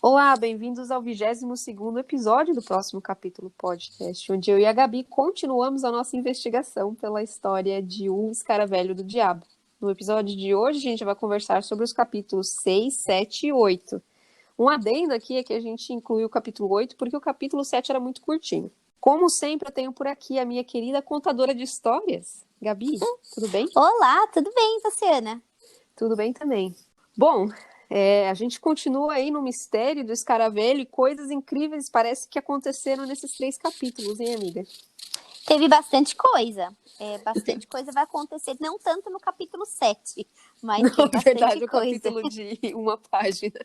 Olá, bem-vindos ao 22º episódio do próximo capítulo podcast, onde eu e a Gabi continuamos a nossa investigação pela história de O Escaravelho do Diabo. No episódio de hoje, a gente vai conversar sobre os capítulos 6, 7 e 8. Um adendo aqui é que a gente inclui o capítulo 8 porque o capítulo 7 era muito curtinho. Como sempre, eu tenho por aqui a minha querida contadora de histórias, Gabi. Tudo bem? Olá, tudo bem, você, Ana? Tudo bem também. Bom, a gente continua aí no mistério do escaravelho e coisas incríveis parece que aconteceram nesses 3 capítulos, hein, amiga? Teve bastante coisa. Bastante coisa vai acontecer, não tanto no capítulo 7, mas Não, tem é bastante verdade, o coisa. capítulo de uma página.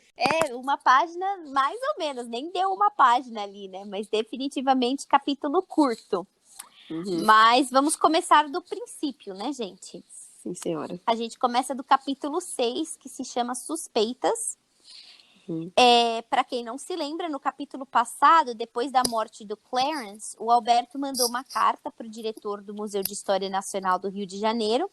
Uma página, mais ou menos, nem deu uma página ali, né? Mas definitivamente capítulo curto. Uhum. Mas vamos começar do princípio, né, gente? Sim, senhora. A gente começa do capítulo 6, que se chama Suspeitas. Uhum. Para quem não se lembra, no capítulo passado, depois da morte do Clarence, o Alberto mandou uma carta para o diretor do Museu de História Nacional do Rio de Janeiro,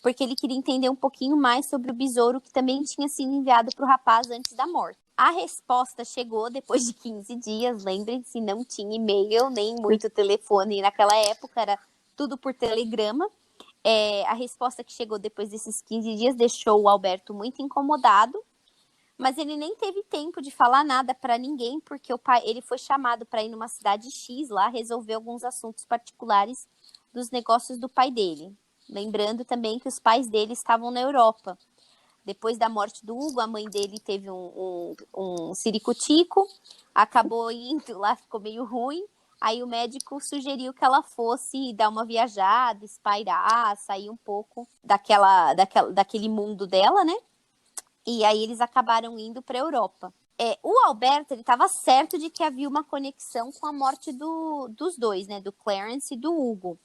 porque ele queria entender um pouquinho mais sobre o besouro que também tinha sido enviado para o rapaz antes da morte. A resposta chegou depois de 15 dias, lembrem-se, não tinha e-mail, nem muito telefone naquela época, era tudo por telegrama. A resposta que chegou depois desses 15 dias deixou o Alberto muito incomodado, mas ele nem teve tempo de falar nada para ninguém, porque ele foi chamado para ir numa cidade X lá resolver alguns assuntos particulares dos negócios do pai dele. Lembrando também que os pais dele estavam na Europa. Depois da morte do Hugo, a mãe dele teve um ciricutico, acabou indo lá, ficou meio ruim. Aí o médico sugeriu que ela fosse dar uma viajada, espairar, sair um pouco daquele mundo dela, né? E aí eles acabaram indo para a Europa. O Alberto, ele estava certo de que havia uma conexão com a morte dos dois, né? Do Clarence e do Hugo.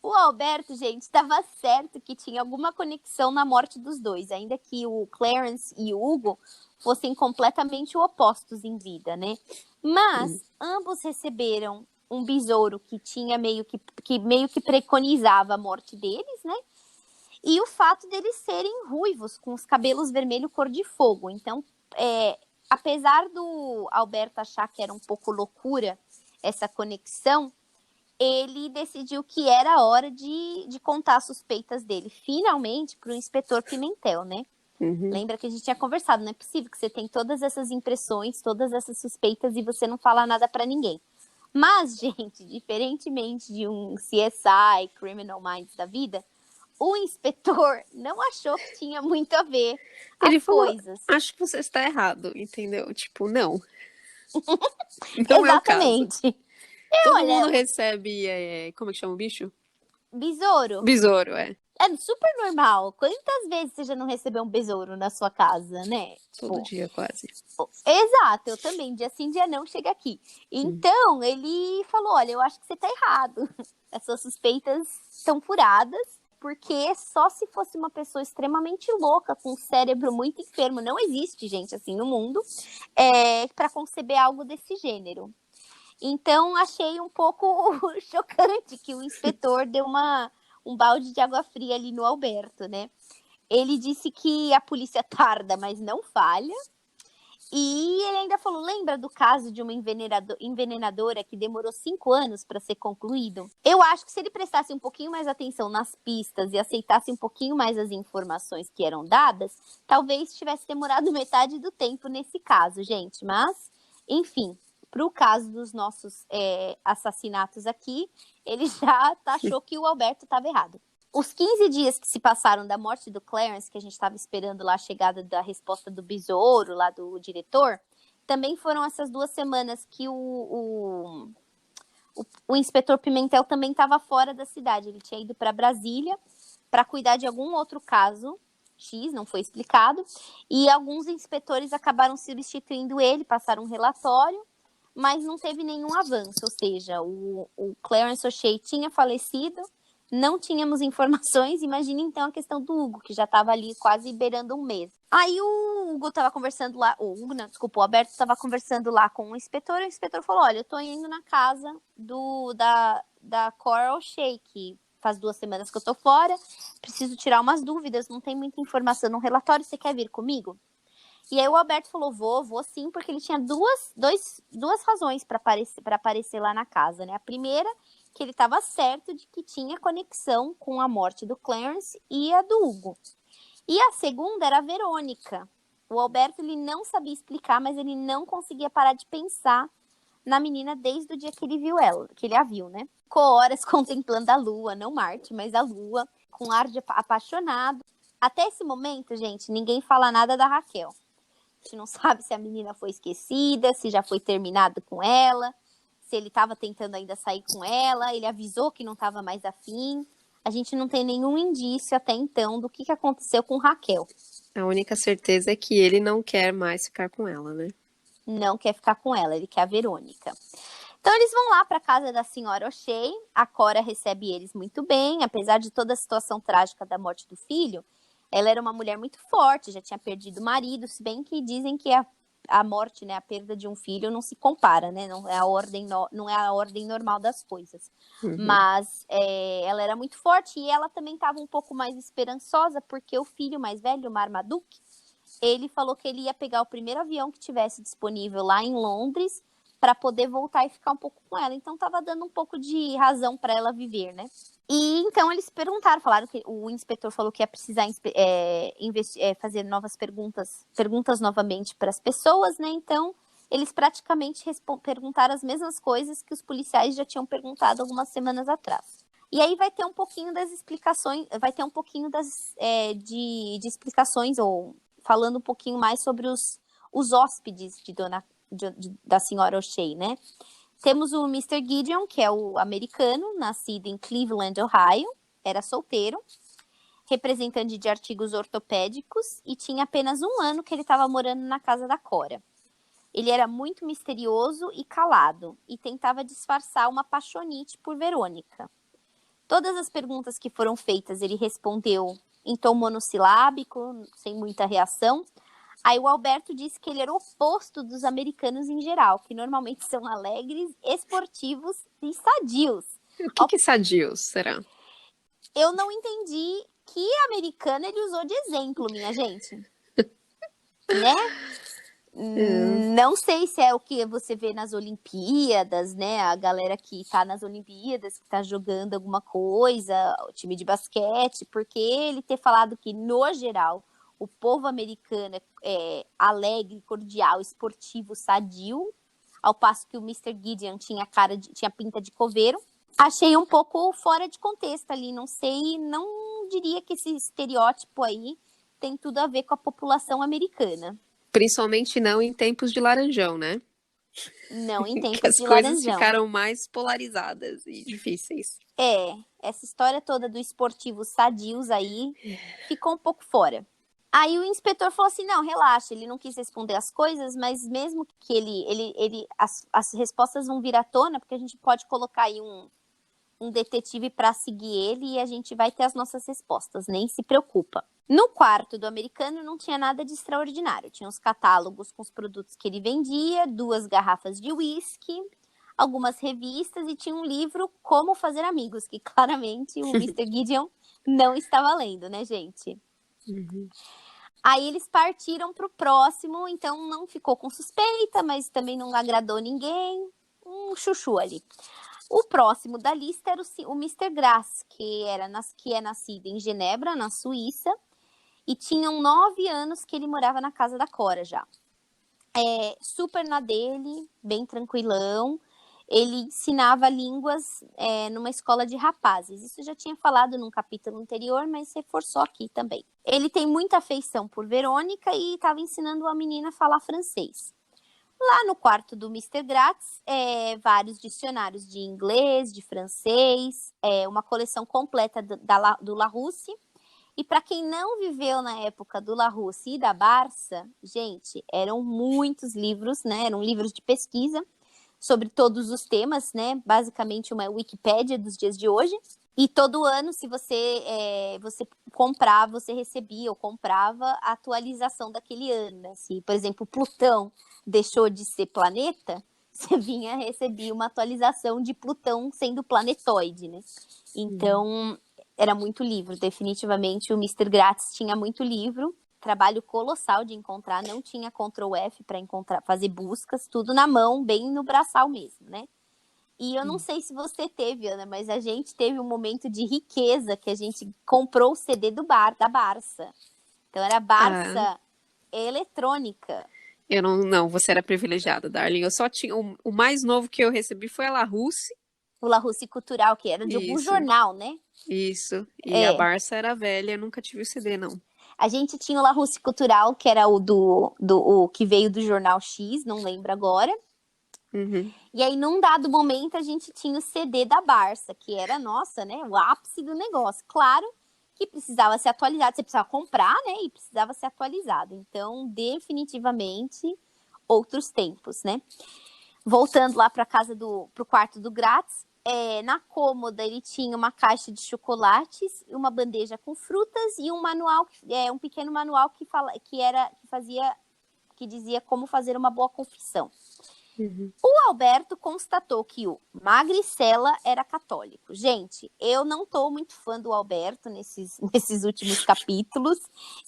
O Alberto, gente, estava certo que tinha alguma conexão na morte dos dois, ainda que o Clarence e o Hugo fossem completamente opostos em vida, né? Mas ambos receberam um besouro que tinha meio que preconizava a morte deles, né? E o fato deles serem ruivos, com os cabelos vermelho cor de fogo. Então, apesar do Alberto achar que era um pouco loucura essa conexão, ele decidiu que era a hora de contar as suspeitas dele, finalmente, para o inspetor Pimentel, né? Uhum. Lembra que a gente tinha conversado, não é possível que você tem todas essas impressões, todas essas suspeitas e você não fala nada para ninguém. Mas, gente, diferentemente de um CSI, Criminal Minds da vida, o inspetor não achou que tinha muito a ver Ele as falou, coisas. acho que você está errado, entendeu? Tipo, não. Não é o caso. Exatamente. Todo mundo Olha, recebe, como é que chama o bicho? besouro Besouro, é. é super normal. Quantas vezes você já não recebeu um besouro na sua casa, né? Todo Tipo, dia, quase. exato, eu também, dia sim, dia não, chega aqui. Então, ele falou, olha, eu acho que você tá errado. As suas suspeitas estão furadas, porque só se fosse uma pessoa extremamente louca, com o cérebro muito enfermo, não existe gente assim no mundo, para conceber algo desse gênero. Então, achei um pouco chocante que o inspetor deu um balde de água fria ali no Alberto, né? Ele disse que a polícia tarda, mas não falha. E ele ainda falou, lembra do caso de uma envenenadora que demorou 5 anos para ser concluído? Eu acho que se ele prestasse um pouquinho mais atenção nas pistas e aceitasse um pouquinho mais as informações que eram dadas, talvez tivesse demorado metade do tempo nesse caso, gente. Mas, enfim, para o caso dos nossos assassinatos aqui, ele já achou que o Alberto estava errado. Os 15 dias que se passaram da morte do Clarence, que a gente estava esperando lá a chegada da resposta do besouro, lá do diretor, também foram essas 2 semanas que o inspetor Pimentel também estava fora da cidade. Ele tinha ido para Brasília para cuidar de algum outro caso X, não foi explicado, e alguns inspetores acabaram substituindo ele, passaram um relatório, mas não teve nenhum avanço, ou seja, o Clarence O'Shea tinha falecido, não tínhamos informações, imagine então a questão do Hugo, que já estava ali quase beirando um mês. Aí o Hugo estava conversando lá, o Alberto estava conversando lá com o inspetor falou, olha, eu tô indo na casa da Coral Shake, faz 2 semanas que eu tô fora, preciso tirar umas dúvidas, não tem muita informação no relatório, você quer vir comigo? E aí o Alberto falou, vou sim, porque ele tinha duas razões para aparecer lá na casa, né? A primeira, que ele estava certo de que tinha conexão com a morte do Clarence e a do Hugo. E a segunda era a Verônica. O Alberto, ele não sabia explicar, mas ele não conseguia parar de pensar na menina desde o dia que ele viu ela, que ele a viu, né? Ficou horas contemplando a lua, não Marte, mas a lua, com ar de apaixonado. Até esse momento, gente, ninguém fala nada da Raquel. A gente não sabe se a menina foi esquecida, se já foi terminado com ela, se ele estava tentando ainda sair com ela, ele avisou que não estava mais afim. A gente não tem nenhum indício até então do que aconteceu com Raquel. A única certeza é que ele não quer mais ficar com ela, né? Não quer ficar com ela, ele quer a Verônica. Então eles vão lá para a casa da senhora O'Shea, a Cora recebe eles muito bem, apesar de toda a situação trágica da morte do filho, ela era uma mulher muito forte, já tinha perdido o marido, se bem que dizem que a morte, né, a perda de um filho não se compara, né, não é a ordem normal das coisas. Mas ela era muito forte e ela também estava um pouco mais esperançosa, porque o filho mais velho, o Marmaduke, ele falou que ele ia pegar o primeiro avião que tivesse disponível lá em Londres para poder voltar e ficar um pouco com ela. Então estava dando um pouco de razão para ela viver, né? E então eles perguntaram, falaram que o inspetor falou que ia precisar fazer novas perguntas novamente para as pessoas, né? Então eles praticamente perguntaram as mesmas coisas que os policiais já tinham perguntado algumas semanas atrás. E aí vai ter um pouquinho das explicações, vai ter um pouquinho de explicações, ou falando um pouquinho mais sobre os hóspedes da senhora O'Shea, né? Temos o Mr. Gideon, que é o americano, nascido em Cleveland, Ohio, era solteiro, representante de artigos ortopédicos e tinha apenas 1 ano que ele estava morando na casa da Cora. Ele era muito misterioso e calado e tentava disfarçar uma paixonite por Verônica. Todas as perguntas que foram feitas ele respondeu em tom monossilábico, sem muita reação. Aí o Alberto disse que ele era o oposto dos americanos em geral, que normalmente são alegres, esportivos e sadios. O que é sadios, será? Eu não entendi que americano ele usou de exemplo, minha gente. Né? Não sei se é o que você vê nas Olimpíadas, né? A galera que tá nas Olimpíadas, que tá jogando alguma coisa, o time de basquete, porque ele ter falado que, no geral, o povo americano é alegre, cordial, esportivo, sadio, ao passo que o Mr. Gideon tinha pinta de coveiro. Achei um pouco fora de contexto ali, não sei, não diria que esse estereótipo aí tem tudo a ver com a população americana. Principalmente não em tempos de Laranjão, né? Não em tempos que as de coisas Laranjão. Ficaram mais polarizadas e difíceis. Essa história toda do esportivo sadios aí ficou um pouco fora. Aí o inspetor falou assim, não, relaxa, ele não quis responder as coisas, mas mesmo que as respostas vão vir à tona, porque a gente pode colocar aí um detetive para seguir ele e a gente vai ter as nossas respostas, nem se preocupa. No quarto do americano não tinha nada de extraordinário, tinha os catálogos com os produtos que ele vendia, 2 garrafas de uísque, algumas revistas e tinha um livro Como Fazer Amigos, que claramente o Mr. Gideon não estava lendo, né, gente? Aí eles partiram para o próximo, então não ficou com suspeita, mas também não agradou ninguém, um chuchu ali. O próximo da lista era o Mr. Grass, que é nascido em Genebra, na Suíça, e tinham 9 anos que ele morava na casa da Cora já. Super na dele, bem tranquilão. Ele ensinava línguas numa escola de rapazes. Isso eu já tinha falado num capítulo anterior, mas reforçou aqui também. Ele tem muita afeição por Verônica e estava ensinando a menina a falar francês. Lá no quarto do Mr. Gratz, vários dicionários de inglês, de francês, uma coleção completa do Larousse. E para quem não viveu na época do Larousse e da Barça, gente, eram muitos livros, né? Eram livros de pesquisa sobre todos os temas, né? Basicamente uma Wikipédia dos dias de hoje. E todo ano, se você comprava, você recebia ou comprava a atualização daquele ano, né? Se, por exemplo, Plutão deixou de ser planeta, você recebia uma atualização de Plutão sendo planetoide, né? Então, era muito livro, definitivamente. O Mr. Gratz tinha muito livro, trabalho colossal de encontrar, não tinha Ctrl F para encontrar, fazer buscas, tudo na mão, bem no braçal mesmo, né? E eu não sei se você teve, Ana, mas a gente teve um momento de riqueza que a gente comprou o CD da Barça. Então era Barça eletrônica. Eu não, você era privilegiada, Darling. Eu só tinha, o mais novo que eu recebi foi a La Russe. O La Russe Cultural, que era de algum Isso, jornal, né? isso. E a Barça era velha, eu nunca tive o CD, não. A gente tinha o La Russe Cultural, que era o que veio do Jornal X, não lembro agora. Uhum. E aí, num dado momento, a gente tinha o CD da Barça, que era, nossa, né, o ápice do negócio. Claro que precisava ser atualizado, você precisava comprar, né, e precisava ser atualizado. Então, definitivamente, outros tempos, né? Voltando lá para pro quarto do Grátis, na cômoda ele tinha uma caixa de chocolates, uma bandeja com frutas e um manual, um pequeno manual que dizia como fazer uma boa confissão. Uhum. O Alberto constatou que o Magricela era católico. Gente, eu não estou muito fã do Alberto nesses últimos capítulos.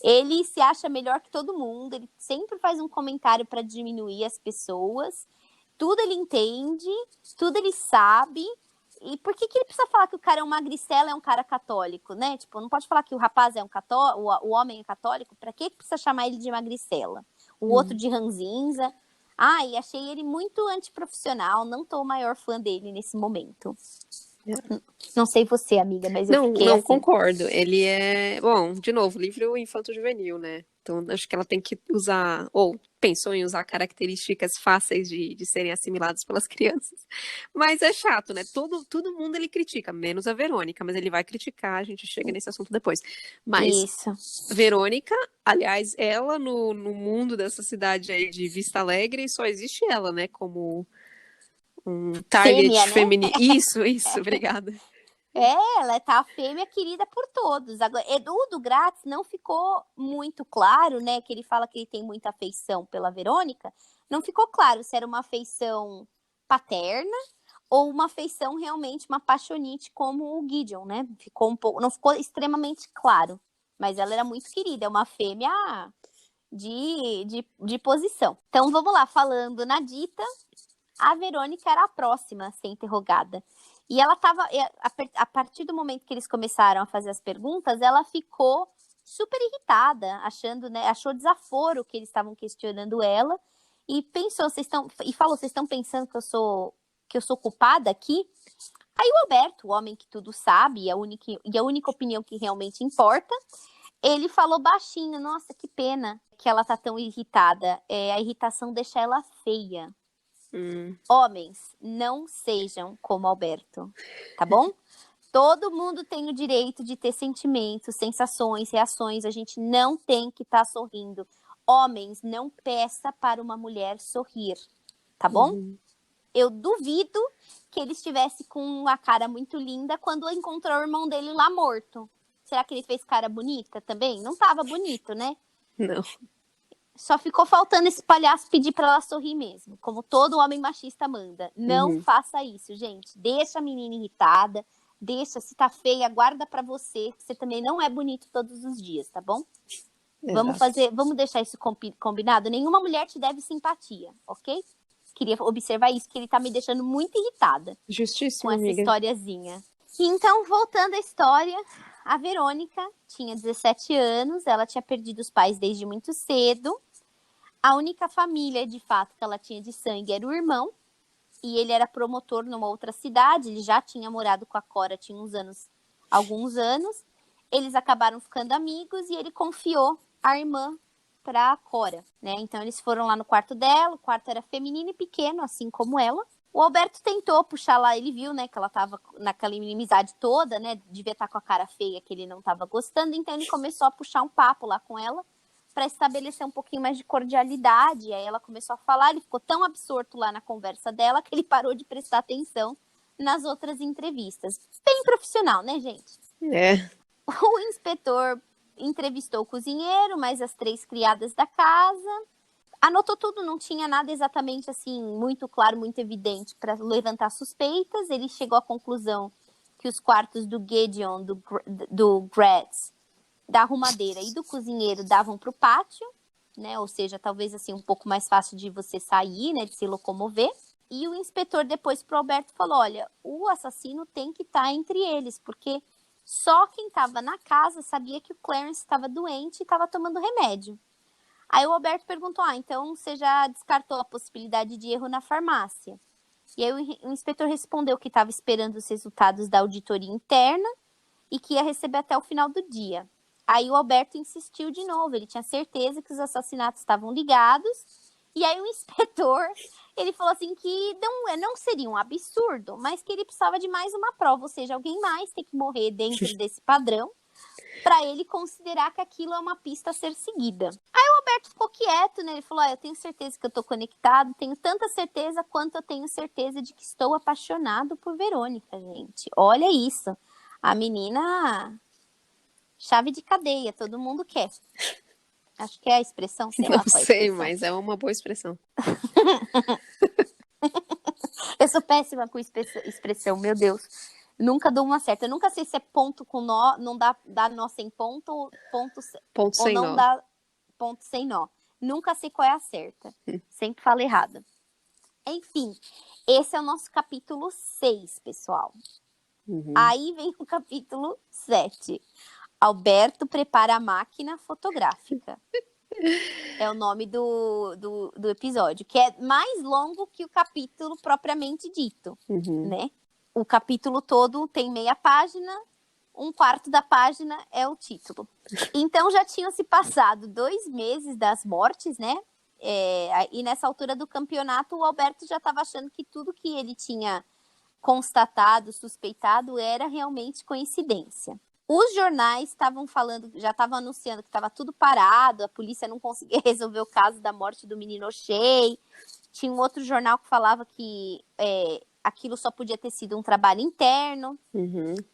Ele se acha melhor que todo mundo, ele sempre faz um comentário para diminuir as pessoas. Tudo ele entende, tudo ele sabe. E por que ele precisa falar que o cara é um magricela, é um cara católico, né? Tipo, não pode falar que o rapaz é um católico, o homem é católico, para que precisa chamar ele de magricela? O outro de ranzinza. E achei ele muito antiprofissional, não tô o maior fã dele nesse momento. Não sei você, amiga, mas eu fiquei Não assim. concordo. Ele é, bom, de novo, livro infanto-juvenil, né? Então, acho que ela tem que usar, ou pensou em usar características fáceis de serem assimiladas pelas crianças. Mas é chato, né? Todo mundo ele critica, menos a Verônica, mas ele vai criticar, a gente chega nesse assunto depois. Mas Isso. Verônica, aliás, ela no mundo dessa cidade aí de Vista Alegre, só existe ela, né? Como um target Fêmea, né? feminino. Isso, obrigada. Ela tá a fêmea querida por todos. Agora, Edu do Grátis não ficou muito claro, né? Que ele fala que ele tem muita afeição pela Verônica. Não ficou claro se era uma afeição paterna ou uma afeição realmente, uma paixonite como o Gideon, né? Ficou um pouco, não ficou extremamente claro. Mas ela era muito querida, é uma fêmea de posição. Então vamos lá, falando na dita, a Verônica era a próxima a ser interrogada. E ela estava, a partir do momento que eles começaram a fazer as perguntas, ela ficou super irritada, achando, né, achou desaforo que eles estavam questionando ela e pensou, vocês estão pensando que eu sou culpada aqui? Aí o Alberto, o homem que tudo sabe e a única opinião que realmente importa, ele falou baixinho, nossa, que pena que ela tá tão irritada. A irritação deixa ela feia. Homens, não sejam como Alberto, tá bom? Todo mundo tem o direito de ter sentimentos, sensações, reações. A gente não tem que estar sorrindo. Homens, não peça para uma mulher sorrir, tá bom? Eu duvido que ele estivesse com uma cara muito linda quando encontrou o irmão dele lá morto. Será que ele fez cara bonita também? Não tava bonito, né? Não. Só ficou faltando esse palhaço pedir para ela sorrir mesmo, como todo homem machista manda. Não faça isso, gente. Deixa a menina irritada, deixa, se tá feia, guarda para você, que você também não é bonito todos os dias, tá bom? Vamos deixar isso combinado? Nenhuma mulher te deve simpatia, ok? Queria observar isso, que ele tá me deixando muito irritada. Justíssimo, com essa amiga. historiazinha. Então, voltando à história, a Verônica tinha 17 anos, ela tinha perdido os pais desde muito cedo. A única família, de fato, que ela tinha de sangue era o irmão, e ele era promotor numa outra cidade, ele já tinha morado com a Cora, tinha alguns anos. Eles acabaram ficando amigos e ele confiou a irmã para a Cora, né? Então eles foram lá no quarto dela, o quarto era feminino e pequeno, assim como ela. O Alberto tentou puxar lá, ele viu, né, que ela tava naquela inimizade toda, né, devia estar com a cara feia que ele não tava gostando, então ele começou a puxar um papo lá com ela para estabelecer um pouquinho mais de cordialidade. Aí ela começou a falar, ele ficou tão absorto lá na conversa dela que ele parou de prestar atenção nas outras entrevistas. Bem profissional, né, gente? O inspetor entrevistou o cozinheiro, mais as 3 criadas da casa. Anotou tudo, não tinha nada exatamente assim, muito claro, muito evidente para levantar suspeitas. Ele chegou à conclusão que os quartos do Gideon, do Gratz, da arrumadeira e do cozinheiro davam para o pátio, né? Ou seja, talvez assim um pouco mais fácil de você sair, né? De se locomover. E o inspetor depois pro Alberto falou, olha, o assassino tem que estar entre eles, porque só quem estava na casa sabia que o Clarence estava doente e estava tomando remédio. Aí o Alberto perguntou, então você já descartou a possibilidade de erro na farmácia? E aí o inspetor respondeu que estava esperando os resultados da auditoria interna e que ia receber até o final do dia. Aí o Alberto insistiu de novo, ele tinha certeza que os assassinatos estavam ligados, e aí o inspetor, ele falou assim que não seria um absurdo, mas que ele precisava de mais uma prova, ou seja, alguém mais tem que morrer dentro desse padrão, para ele considerar que aquilo é uma pista a ser seguida. Aí o Alberto ficou quieto, né? Ele falou, eu tenho certeza que eu tô conectado, tenho tanta certeza quanto eu tenho certeza de que estou apaixonado por Verônica, gente. Olha isso. A menina, chave de cadeia, todo mundo quer. Acho que é a expressão, sei lá. Não sei, mas é uma boa expressão. Eu sou péssima com expressão, meu Deus. Nunca dou uma certa. Eu nunca sei se é ponto com nó, não dá nó sem ponto, Ponto ou sem não nó. dá ponto sem nó. Nunca sei qual é a certa. Sempre falo errado. Enfim, esse é o nosso capítulo 6, pessoal. Aí vem o capítulo 7. Alberto prepara a máquina fotográfica. É o nome do episódio, que é mais longo que o capítulo propriamente dito, né? O capítulo todo tem meia página, um quarto da página é o título. Então já tinham se passado 2 meses das mortes, né? E nessa altura do campeonato, o Alberto já estava achando que tudo que ele tinha constatado, suspeitado, era realmente coincidência. Os jornais estavam falando, já estavam anunciando que estava tudo parado, a polícia não conseguia resolver o caso da morte do menino O'Shea. Tinha um outro jornal que falava que aquilo só podia ter sido um trabalho interno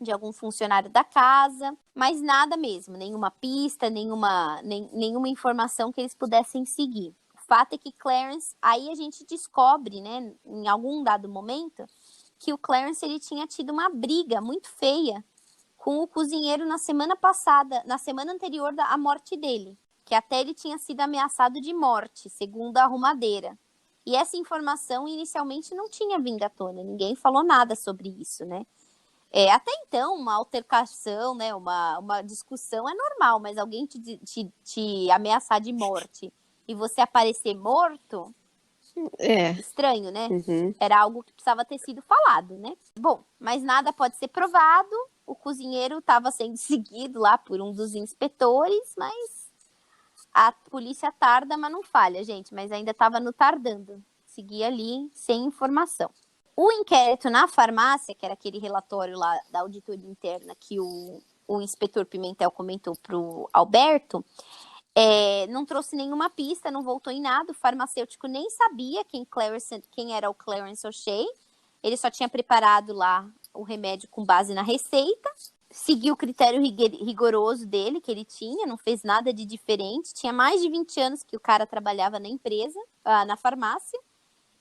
de algum funcionário da casa, mas nada mesmo, nenhuma pista, nenhuma informação que eles pudessem seguir. O fato é que Clarence, aí a gente descobre, né, em algum dado momento, que o Clarence ele tinha tido uma briga muito feia com o cozinheiro na semana passada, na semana anterior à morte dele, que até ele tinha sido ameaçado de morte, segundo a arrumadeira. E essa informação inicialmente não tinha vindo à tona, ninguém falou nada sobre isso, né? Até então, uma altercação, né, uma discussão é normal, mas alguém te ameaçar de morte e você aparecer morto, estranho, né? Era algo que precisava ter sido falado, né? Bom, mas nada pode ser provado. O cozinheiro estava sendo seguido lá por um dos inspetores, mas a polícia tarda, mas não falha, gente. Mas ainda estava no tardando. Seguia ali sem informação. O inquérito na farmácia, que era aquele relatório lá da auditoria interna que o inspetor Pimentel comentou para o Alberto, não trouxe nenhuma pista, não voltou em nada. O farmacêutico nem sabia quem era o Clarence O'Shea. Ele só tinha preparado lá o remédio com base na receita. Seguiu o critério rigoroso dele, que ele tinha, não fez nada de diferente. Tinha mais de 20 anos que o cara trabalhava na empresa, na farmácia.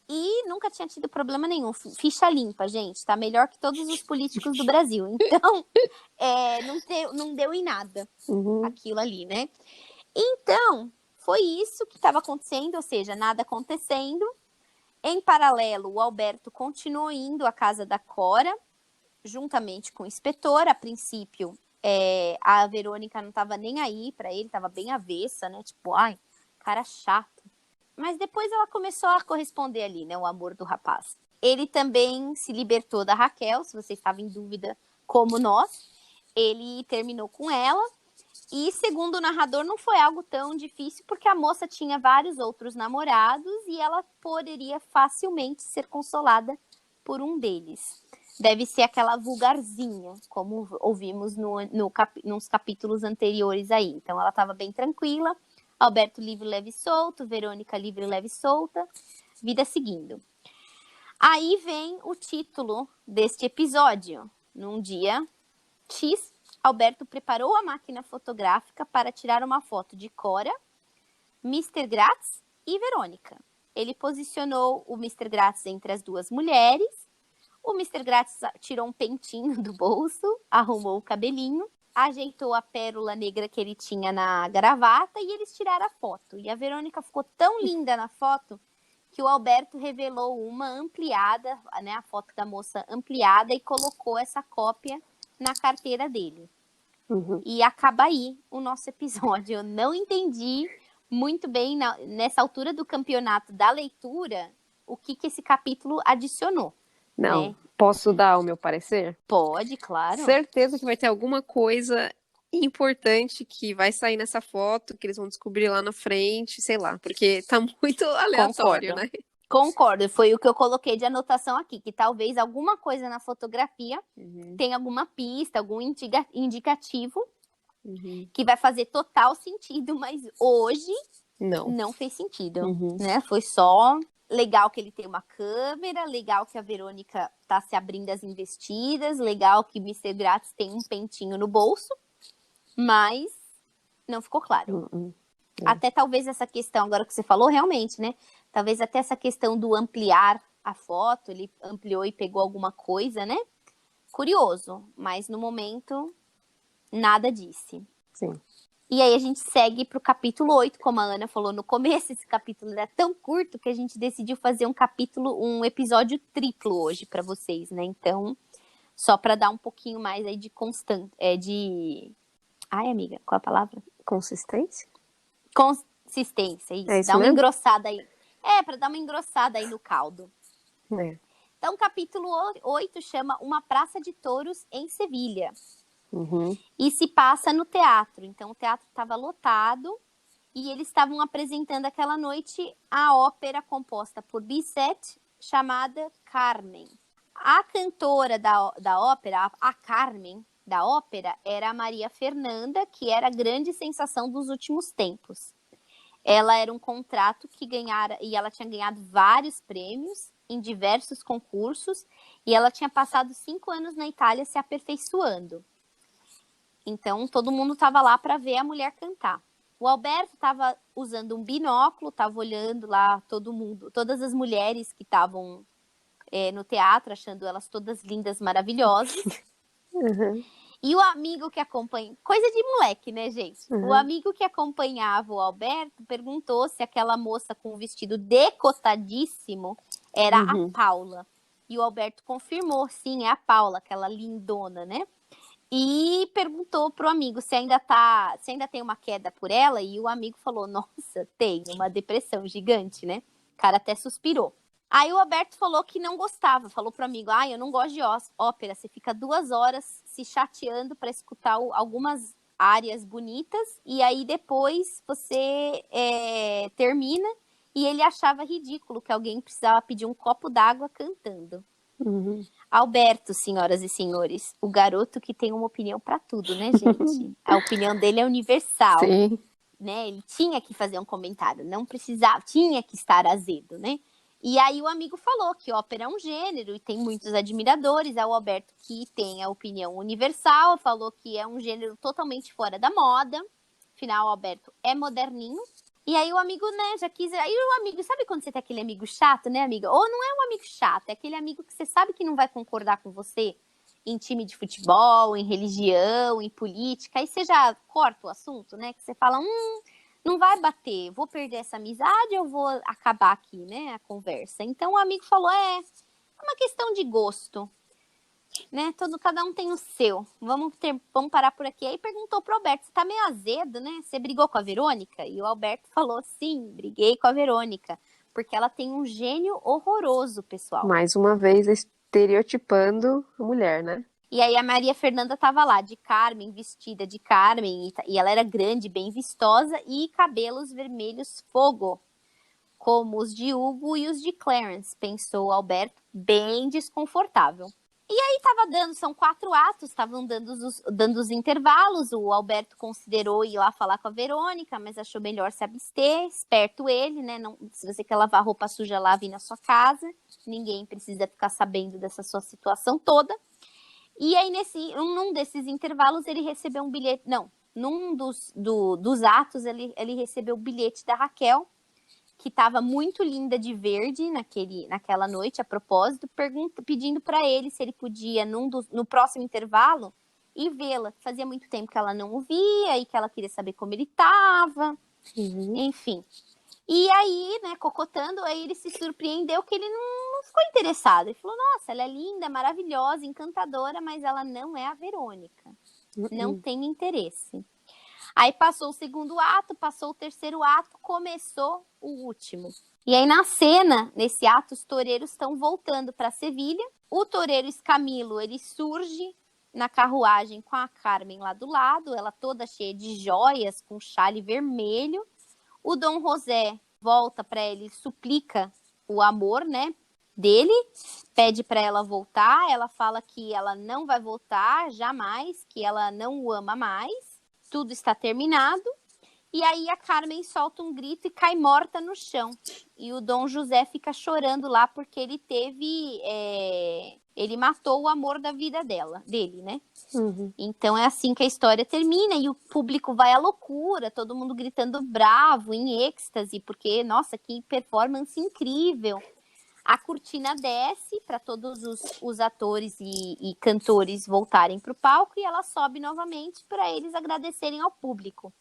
E nunca tinha tido problema nenhum. Ficha limpa, gente. Tá melhor que todos os políticos do Brasil. Então, não deu em nada aquilo ali, né? Então, foi isso que estava acontecendo, ou seja, nada acontecendo. Em paralelo, o Alberto continuou indo à casa da Cora, juntamente com o inspetor. A princípio, a Verônica não estava nem aí para ele, estava bem avessa, né? Tipo, ai, cara chato. Mas depois ela começou a corresponder ali, né? O amor do rapaz. Ele também se libertou da Raquel, se você estava em dúvida, como nós. Ele terminou com ela. E, segundo o narrador, não foi algo tão difícil, porque a moça tinha vários outros namorados e ela poderia facilmente ser consolada por um deles. Deve ser aquela vulgarzinha, como ouvimos nos capítulos anteriores aí. Então, ela estava bem tranquila. Alberto livre, leve e solto. Verônica livre, leve e solta. Vida seguindo. Aí vem o título deste episódio. Num dia X, Alberto preparou a máquina fotográfica para tirar uma foto de Cora, Mr. Gratz e Verônica. Ele posicionou o Mr. Gratz entre as duas mulheres. O Mr. Gratz tirou um pentinho do bolso, arrumou o cabelinho ajeitou a pérola negra que ele tinha na gravata e eles tiraram a foto. E a Verônica ficou tão linda na foto que o Alberto revelou uma ampliada, né, a foto da moça ampliada, e colocou essa cópia na carteira dele. E acaba aí o nosso episódio. Eu não entendi muito bem, nessa altura do campeonato da leitura, o que esse capítulo adicionou. Não, né? Posso dar o meu parecer? Pode, claro. Certeza que vai ter alguma coisa importante que vai sair nessa foto, que eles vão descobrir lá na frente, sei lá, porque tá muito aleatório, né? Concordo, foi o que eu coloquei de anotação aqui, que talvez alguma coisa na fotografia tenha alguma pista, algum indicativo que vai fazer total sentido, mas hoje não fez sentido, né? Foi só legal que ele tem uma câmera, legal que a Verônica tá se abrindo as investidas, legal que Mr. Grátis tem um pentinho no bolso, mas não ficou claro. Até talvez essa questão, agora que você falou, realmente, né? Talvez até essa questão do ampliar a foto, ele ampliou e pegou alguma coisa, né? Curioso, mas no momento, nada disse. Sim. E aí a gente segue para o capítulo 8, como a Ana falou no começo, esse capítulo era tão curto que a gente decidiu fazer um episódio triplo hoje para vocês, né? Então, só para dar um pouquinho mais aí de Ai, amiga, qual a palavra? Consistência? Consistência, isso. É isso Dá uma mesmo? engrossada aí. Para dar uma engrossada aí no caldo. É. Então, capítulo 8 chama Uma Praça de Touros em Sevilha. E se passa no teatro. Então, o teatro estava lotado e eles estavam apresentando aquela noite a ópera composta por Bizet, chamada Carmen. A cantora da ópera, a Carmen da ópera, era a Maria Fernanda, que era a grande sensação dos últimos tempos. Ela era um contrato que ganhara, e ela tinha ganhado vários prêmios em diversos concursos, e ela tinha passado 5 anos na Itália se aperfeiçoando. Então, todo mundo estava lá para ver a mulher cantar. O Alberto estava usando um binóculo, estava olhando lá todo mundo, todas as mulheres que estavam no teatro, achando elas todas lindas, maravilhosas. E o amigo que acompanha... Coisa de moleque, né, gente? O amigo que acompanhava o Alberto perguntou se aquela moça com o vestido decotadíssimo era a Paula. E o Alberto confirmou, sim, é a Paula, aquela lindona, né? E perguntou pro amigo se ainda tem uma queda por ela, e o amigo falou, nossa, tem uma depressão gigante, né? O cara até suspirou. Aí o Alberto falou que não gostava, falou pro amigo, eu não gosto de ópera, você fica 2 horas se chateando para escutar algumas áreas bonitas, e aí depois você termina, e ele achava ridículo que alguém precisava pedir um copo d'água cantando. Alberto, senhoras e senhores, o garoto que tem uma opinião para tudo, né, gente? A opinião dele é universal. Sim. Né? Ele tinha que fazer um comentário, não precisava, tinha que estar azedo, né? E aí o amigo falou que ópera é um gênero e tem muitos admiradores. O Alberto, que tem a opinião universal, falou que é um gênero totalmente fora da moda. Afinal, o Alberto é moderninho. E aí o amigo, né, já quis... Aí o amigo, sabe quando você tem aquele amigo chato, né, amiga? Ou não é um amigo chato, é aquele amigo que você sabe que não vai concordar com você em time de futebol, em religião, em política. Aí você já corta o assunto, né? Que você fala, não vai bater, vou perder essa amizade ou vou acabar aqui, né, a conversa. Então o amigo falou, é uma questão de gosto. Né? Cada um tem o seu. Vamos parar por aqui. Aí perguntou pro Alberto, você tá meio azedo, né? Você brigou com a Verônica? E o Alberto falou, sim, briguei com a Verônica. Porque ela tem um gênio horroroso, pessoal. Mais uma vez, estereotipando a mulher, né? E aí a Maria Fernanda tava lá, de Carmen, vestida de Carmen. E ela era grande, bem vistosa. E cabelos vermelhos fogo. Como os de Hugo e os de Clarence, pensou o Alberto, bem desconfortável. E aí são 4 atos, estavam dando os intervalos, o Alberto considerou ir lá falar com a Verônica, mas achou melhor se abster, esperto ele, né, não, se você quer lavar roupa suja, lave na sua casa, ninguém precisa ficar sabendo dessa sua situação toda. E aí, num desses intervalos, ele recebeu um bilhete, num dos atos, ele recebeu o bilhete da Raquel, que estava muito linda de verde naquela noite, a propósito, pedindo para ele se ele podia, no próximo intervalo, e vê-la. Fazia muito tempo que ela não o via e que ela queria saber como ele estava, enfim. E aí, né, cocotando, aí ele se surpreendeu que ele não ficou interessado. Ele falou, nossa, ela é linda, maravilhosa, encantadora, mas ela não é a Verônica. Não tem interesse. Aí passou o segundo ato, passou o terceiro ato, começou o último. E aí na cena, nesse ato, os toureiros estão voltando para Sevilha. O toureiro Escamilo, ele surge na carruagem com a Carmen lá do lado, ela toda cheia de joias, com chale vermelho. O Dom José volta para ele, suplica o amor, né, dele, pede para ela voltar. Ela fala que ela não vai voltar jamais, que ela não o ama mais. Tudo está terminado. E aí a Carmen solta um grito e cai morta no chão. E o Dom José fica chorando lá porque ele teve... Ele matou o amor da vida dele, né? Então é assim que a história termina e o público vai à loucura, todo mundo gritando bravo, em êxtase, porque, nossa, que performance incrível. A cortina desce para todos os atores e cantores voltarem para o palco e ela sobe novamente para eles agradecerem ao público.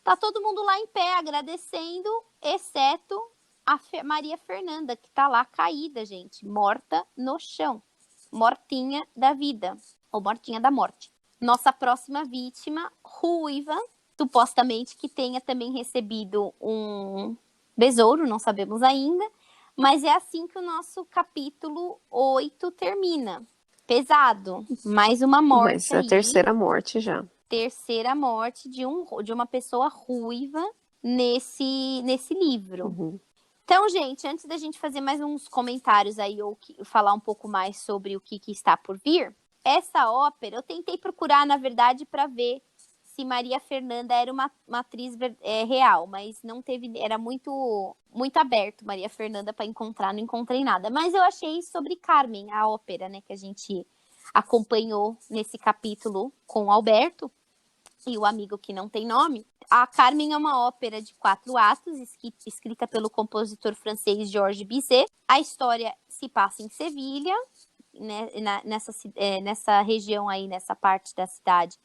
Tá todo mundo lá em pé agradecendo, exceto a Maria Fernanda, que tá lá caída, gente, morta no chão. Mortinha da vida, ou mortinha da morte. Nossa próxima vítima, ruiva, supostamente que tenha também recebido um besouro, não sabemos ainda, mas é assim que o nosso capítulo 8 termina. Pesado, mais uma morte. Mas é a terceira morte já. Terceira morte de uma pessoa ruiva nesse livro. Então, gente, antes da gente fazer mais uns comentários aí, ou falar um pouco mais sobre o que está por vir, essa ópera, eu tentei procurar, na verdade, para ver se Maria Fernanda era uma atriz real, mas não teve, era muito, muito aberto Maria Fernanda para encontrar, não encontrei nada. Mas eu achei sobre Carmen, a ópera, né, que a gente acompanhou nesse capítulo com o Alberto e o amigo que não tem nome. A Carmen é uma ópera de 4 atos, escrita pelo compositor francês Georges Bizet. A história se passa em Sevilha, né, nessa região aí, nessa parte da cidade,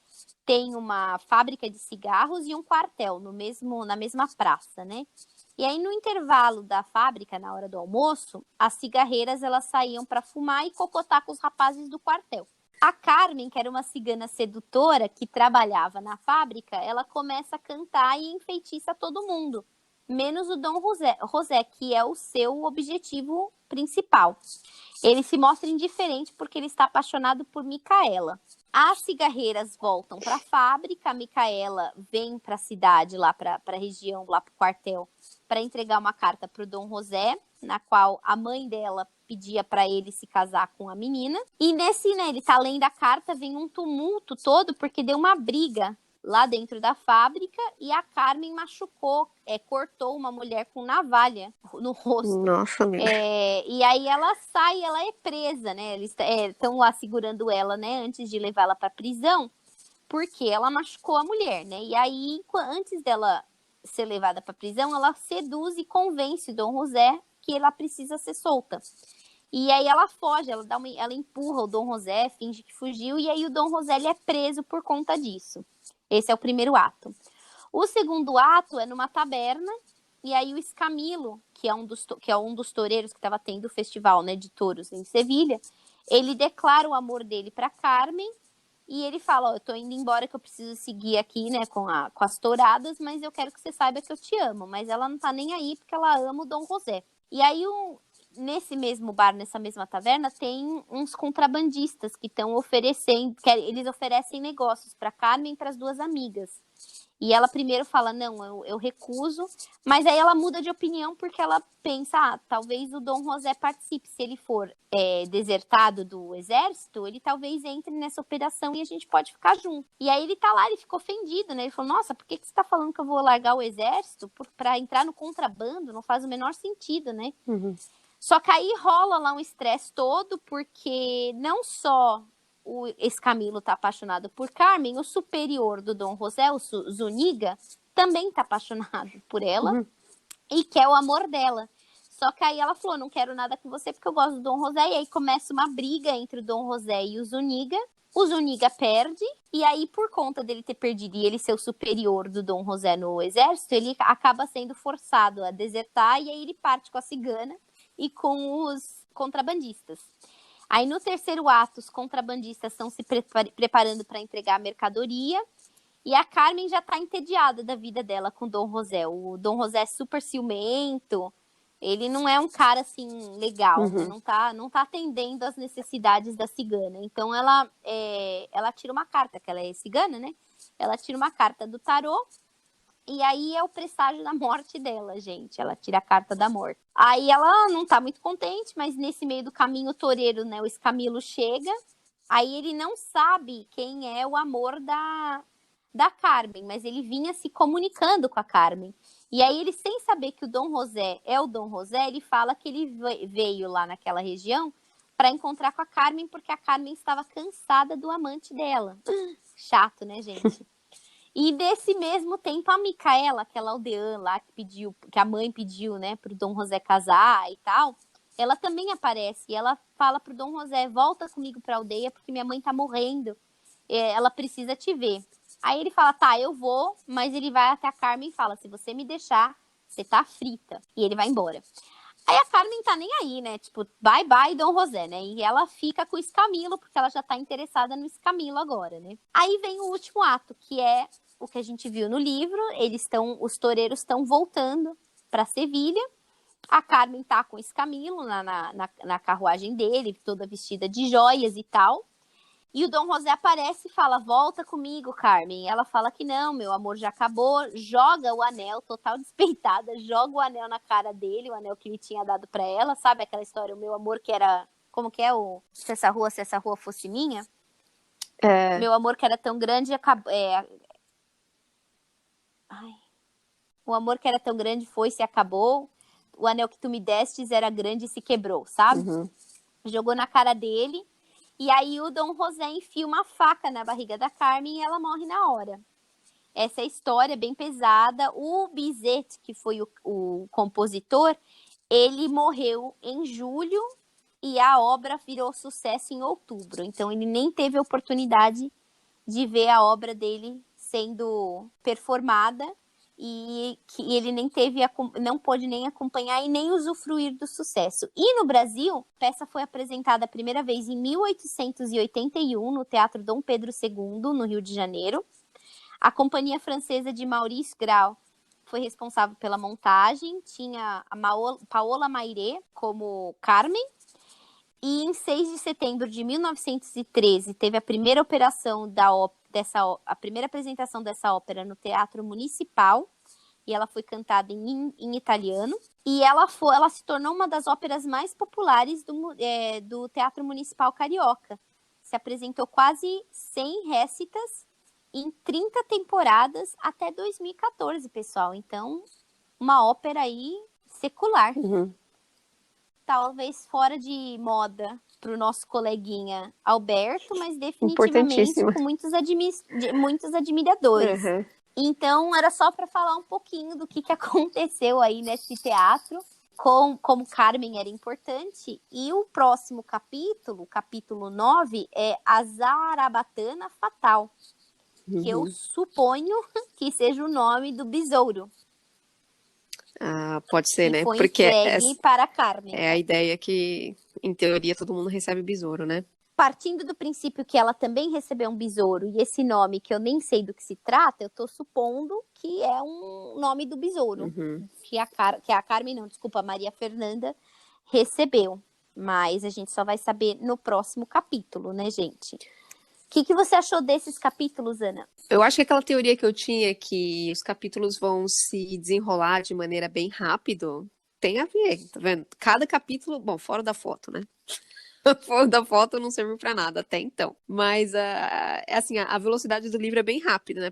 tem uma fábrica de cigarros e um quartel na mesma praça, né? E aí, no intervalo da fábrica, na hora do almoço, as cigarreiras elas saíam para fumar e cocotar com os rapazes do quartel. A Carmen, que era uma cigana sedutora que trabalhava na fábrica, ela começa a cantar e enfeitiça todo mundo, menos o Dom José, que é o seu objetivo principal. Ele se mostra indiferente porque ele está apaixonado por Micaela. As cigarreiras voltam para a fábrica, a Micaela vem para a cidade, lá para a região, lá para o quartel, para entregar uma carta para o Dom José, na qual a mãe dela pedia para ele se casar com a menina. E nesse, né, ele tá lendo a carta, vem um tumulto todo, porque deu uma briga lá dentro da fábrica e a Carmen cortou uma mulher com navalha no rosto. Nossa, amiga. E aí ela sai, ela é presa, né? Eles estão lá segurando ela, né? Antes de levá-la para prisão, porque ela machucou a mulher, né? E aí, antes dela ser levada para prisão, ela seduz e convence o Dom José que ela precisa ser solta. E aí ela foge, ela empurra o Dom José, finge que fugiu, e aí o Dom José ele é preso por conta disso. Esse é o primeiro ato. O segundo ato é numa taberna, e aí o Escamilo, que é um dos toureiros que estava tendo o festival, né, de touros em Sevilha, ele declara o amor dele para Carmen, e ele fala, eu tô indo embora que eu preciso seguir aqui, né, com as touradas, mas eu quero que você saiba que eu te amo. Mas ela não tá nem aí porque ela ama o Dom José. E aí, nesse mesmo bar, nessa mesma taverna, tem uns contrabandistas que estão oferecendo, eles oferecem negócios para Carmen e para as duas amigas. E ela primeiro fala, não, eu recuso, mas aí ela muda de opinião porque ela pensa, talvez o Dom José participe, se ele for desertado do exército, ele talvez entre nessa operação e a gente pode ficar junto. E aí ele tá lá, ele ficou ofendido, né? Ele falou, nossa, por que você tá falando que eu vou largar o exército para entrar no contrabando? Não faz o menor sentido, né? Só que aí rola lá um estresse todo, porque não só o Escamilo tá apaixonado por Carmen, o superior do Dom José, o Zuniga, também tá apaixonado por ela e quer o amor dela. Só que aí ela falou, não quero nada com você porque eu gosto do Dom José. E aí começa uma briga entre o Dom José e o Zuniga. O Zuniga perde, e aí, por conta dele ter perdido e ele ser o superior do Dom José no exército, ele acaba sendo forçado a desertar, e aí ele parte com a cigana e com os contrabandistas. Aí, no terceiro ato, os contrabandistas estão se preparando para entregar a mercadoria, e a Carmen já tá entediada da vida dela com o Dom José. O Dom José é super ciumento, ele não é um cara, assim, legal, né? Não tá atendendo às necessidades da cigana. Então, ela tira uma carta, que ela é cigana, né? Ela tira uma carta do tarô, e aí é o presságio da morte dela, gente. Ela tira a carta da morte. Aí ela não tá muito contente, mas nesse meio do caminho, o toureiro, né? O Escamilo chega. Aí ele não sabe quem é o amor da Carmen, mas ele vinha se comunicando com a Carmen. E aí ele, sem saber que o Dom José é o Dom José, ele fala que ele veio lá naquela região para encontrar com a Carmen, porque a Carmen estava cansada do amante dela. Chato, né, gente? E desse mesmo tempo, a Micaela, aquela aldeã lá que a mãe pediu, né, pro Dom José casar e tal, ela também aparece. E ela fala pro Dom José: volta comigo pra aldeia, porque minha mãe tá morrendo. Ela precisa te ver. Aí ele fala: tá, eu vou, mas ele vai até a Carmen e fala: se você me deixar, você tá frita. E ele vai embora. Aí a Carmen tá nem aí, né? Tipo, bye bye, Dom José, né? E ela fica com o Escamilo, porque ela já tá interessada no Escamilo agora, né? Aí vem o último ato, que é o que a gente viu no livro. Os toureiros estão voltando pra Sevilha. A Carmen tá com o Escamilo na carruagem dele, toda vestida de joias e tal. E o Dom José aparece e fala: volta comigo, Carmen. E ela fala que não, meu amor já acabou. Joga o anel, total despeitada, joga o anel na cara dele, o anel que ele tinha dado pra ela. Sabe aquela história, o meu amor que era... Como que é o... Se essa rua fosse minha? Meu amor que era tão grande, acabou... O amor que era tão grande foi-se acabou. O anel que tu me destes era grande e se quebrou, sabe? Jogou na cara dele. E aí o Dom José enfia uma faca na barriga da Carmen e ela morre na hora. Essa é a história bem pesada. O Bizet, que foi o compositor, ele morreu em julho e a obra virou sucesso em outubro. Então ele nem teve a oportunidade de ver a obra dele sendo performada, e que ele não pôde nem acompanhar e nem usufruir do sucesso. E no Brasil, a peça foi apresentada a primeira vez em 1881 no Teatro Dom Pedro II, no Rio de Janeiro. A companhia francesa de Maurice Grau foi responsável pela montagem, tinha a Paola Maire como Carmen. E em 6 de setembro de 1913 teve a primeira a primeira apresentação dessa ópera no Teatro Municipal, e ela foi cantada em italiano. E ela se tornou uma das óperas mais populares do Teatro Municipal Carioca. Se apresentou quase 100 récitas em 30 temporadas até 2014, pessoal. Então, uma ópera aí secular. Talvez fora de moda para o nosso coleguinha Alberto, mas definitivamente com muitos admiradores. Então, era só para falar um pouquinho do que aconteceu aí nesse teatro, como Carmen era importante. E o próximo capítulo, capítulo 9, é a Zarabatana Fatal, que eu suponho que seja o nome do besouro. Ah, pode ser, né? Foi Porque entregue para a Carmen. É a ideia que, em teoria, todo mundo recebe besouro, né? Partindo do princípio que ela também recebeu um besouro, e esse nome que eu nem sei do que se trata, eu tô supondo que é um nome do besouro. Que a Carmen, não, desculpa, a Maria Fernanda recebeu. Mas a gente só vai saber no próximo capítulo, né, gente? O que você achou desses capítulos, Ana? Eu acho que aquela teoria que eu tinha, que os capítulos vão se desenrolar de maneira bem rápido, tem a ver, tá vendo? Cada capítulo, bom, fora da foto, né? Fora da foto não serviu pra nada até então. Mas, assim, a velocidade do livro é bem rápida, né?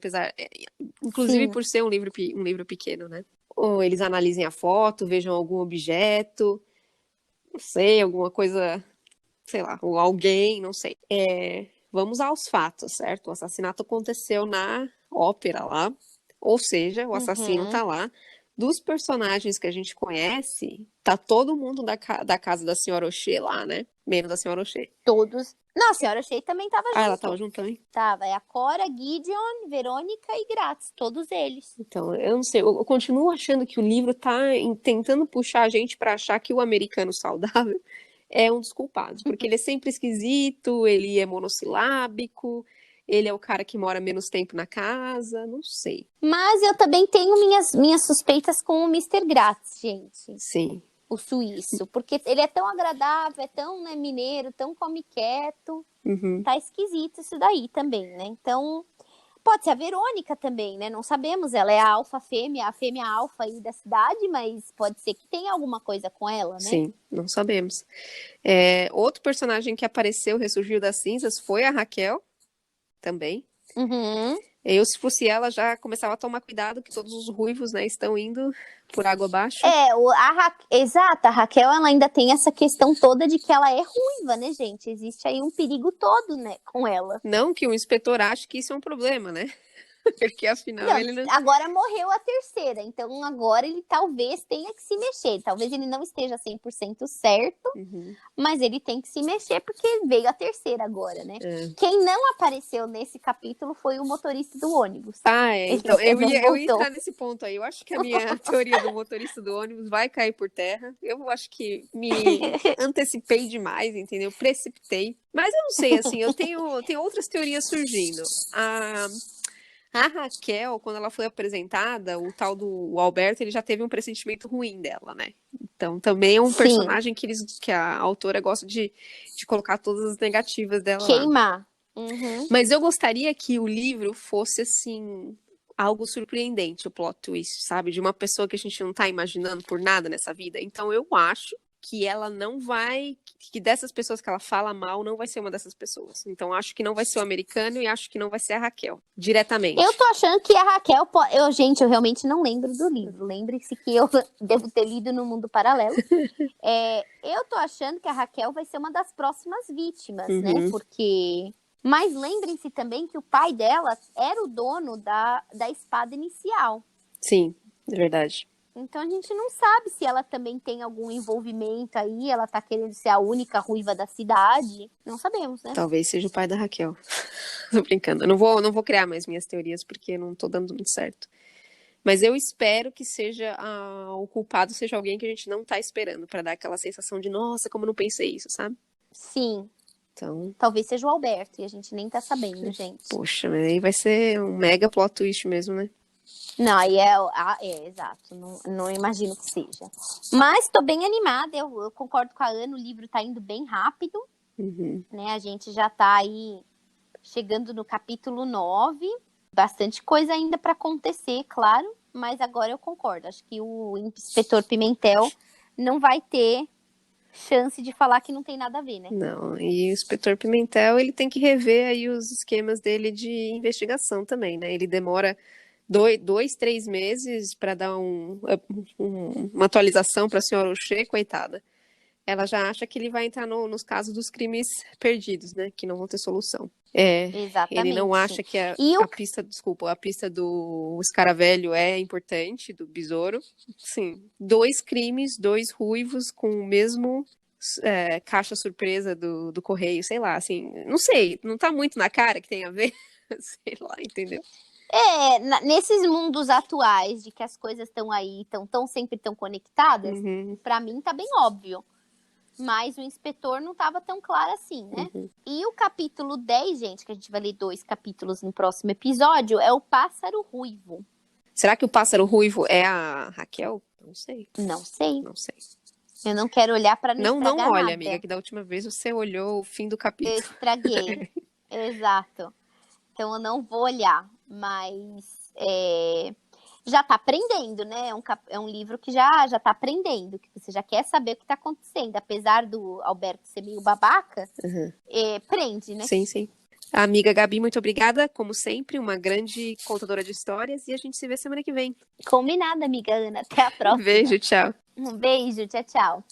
Inclusive Sim. por ser um livro pequeno, né? Ou eles analisem a foto, vejam algum objeto, não sei, alguma coisa, sei lá, ou alguém, não sei. Vamos aos fatos, certo? O assassinato aconteceu na ópera lá, ou seja, o assassino tá lá. Dos personagens que a gente conhece, tá todo mundo da casa da senhora Oxê lá, né? Menos a senhora O'Shea. Todos. Não, a senhora Shea também tava junto. Ah, ela tava junto também? Tava. É a Cora, Gideon, Verônica e Gratz. Todos eles. Então, eu não sei. Eu continuo achando que o livro tá tentando puxar a gente pra achar que o americano saudável é um dos culpados. Porque ele é sempre esquisito, ele é monossilábico, ele é o cara que mora menos tempo na casa, não sei. Mas eu também tenho minhas suspeitas com o Mr. Gratz, gente. Sim. O suíço. Porque ele é tão agradável, é tão, né, mineiro, tão come quieto. Uhum. Tá esquisito isso daí também, né? Então, pode ser a Verônica também, né? Não sabemos. Ela é a alfa fêmea, a fêmea alfa aí da cidade, mas pode ser que tenha alguma coisa com ela, né? Sim, não sabemos. Outro personagem que apareceu, ressurgiu das cinzas, foi a Raquel, também. Uhum. Eu, se fosse ela, já começava a tomar cuidado que todos os ruivos, né, estão indo por água abaixo. Exato, a Raquel, ela ainda tem essa questão toda de que ela é ruiva, né, gente? Existe aí um perigo todo, né, com ela. Não que o inspetor ache que isso é um problema, né? Porque afinal Não, ele não... agora morreu a terceira, então agora ele talvez tenha que se mexer. Talvez ele não esteja 100% certo, mas ele tem que se mexer porque veio a terceira agora, né? Quem não apareceu nesse capítulo foi o motorista do ônibus. Então eu ia entrar nesse ponto aí. Eu acho que a minha teoria do motorista do ônibus vai cair por terra. Eu acho que me antecipei demais, entendeu? Precipitei. Mas eu não sei, assim, eu tenho outras teorias surgindo. A Raquel, quando ela foi apresentada, o tal do Alberto, ele já teve um pressentimento ruim dela, né? Então, também é um personagem que a autora gosta de colocar todas as negativas dela Queimar. lá. Mas eu gostaria que o livro fosse, assim, algo surpreendente, o plot twist, sabe? De uma pessoa que a gente não tá imaginando por nada nessa vida. Então, eu acho que ela não vai... Que dessas pessoas que ela fala mal, não vai ser uma dessas pessoas. Então, acho que não vai ser o americano e acho que não vai ser a Raquel, diretamente. Eu tô achando que a Raquel... Gente, eu realmente não lembro do livro. Lembre-se que eu devo ter lido no Mundo Paralelo. Eu tô achando que a Raquel vai ser uma das próximas vítimas, né? Porque... Mas lembrem-se também que o pai dela era o dono da espada inicial. Sim, é verdade. Então a gente não sabe se ela também tem algum envolvimento aí, ela tá querendo ser a única ruiva da cidade. Não sabemos, né? Talvez seja o pai da Raquel. Tô brincando. Eu não vou criar mais minhas teorias porque não tô dando muito certo. Mas eu espero que seja o culpado seja alguém que a gente não tá esperando, pra dar aquela sensação de, nossa, como eu não pensei isso, sabe? Sim. Então... Talvez seja o Alberto e a gente nem tá sabendo, gente. Poxa, mas aí vai ser um mega plot twist mesmo, né? Não, aí exato, não imagino que seja. Mas tô bem animada, eu concordo com a Ana, o livro tá indo bem rápido, né? A gente já tá aí chegando no capítulo 9, bastante coisa ainda para acontecer, claro, mas agora eu concordo, acho que o inspetor Pimentel não vai ter chance de falar que não tem nada a ver, né? Não, e o inspetor Pimentel, ele tem que rever aí os esquemas dele de investigação também, né? Ele demora 3 meses para dar uma atualização para a senhora O'Shea, coitada. Ela já acha que ele vai entrar nos casos dos crimes perdidos, né? Que não vão ter solução. Exatamente. Ele não acha que a pista do escaravelho é importante, do besouro. Sim, 2 crimes, 2 ruivos com o mesmo caixa surpresa do correio, sei lá, assim, não sei, não tá muito na cara que tem a ver, sei lá, entendeu? Nesses mundos atuais, de que as coisas estão aí, sempre tão conectadas, pra mim tá bem óbvio. Mas o inspetor não tava tão claro assim, né? E o capítulo 10, gente, que a gente vai ler 2 capítulos no próximo episódio, é o Pássaro Ruivo. Será que o Pássaro Ruivo é a Raquel? Não sei. Não sei. Não sei. Eu não quero olhar pra não estragar Não olha, nada. amiga, que da última vez você olhou o fim do capítulo. Eu estraguei. Exato. Então eu não vou olhar, mas já tá aprendendo, né? É um livro que já tá aprendendo, que você já quer saber o que tá acontecendo. Apesar do Alberto ser meio babaca, prende, né? Sim, sim. A amiga Gabi, muito obrigada, como sempre, uma grande contadora de histórias, e a gente se vê semana que vem. Combinado, amiga Ana. Até a próxima. Beijo, tchau. Um beijo, tchau, tchau.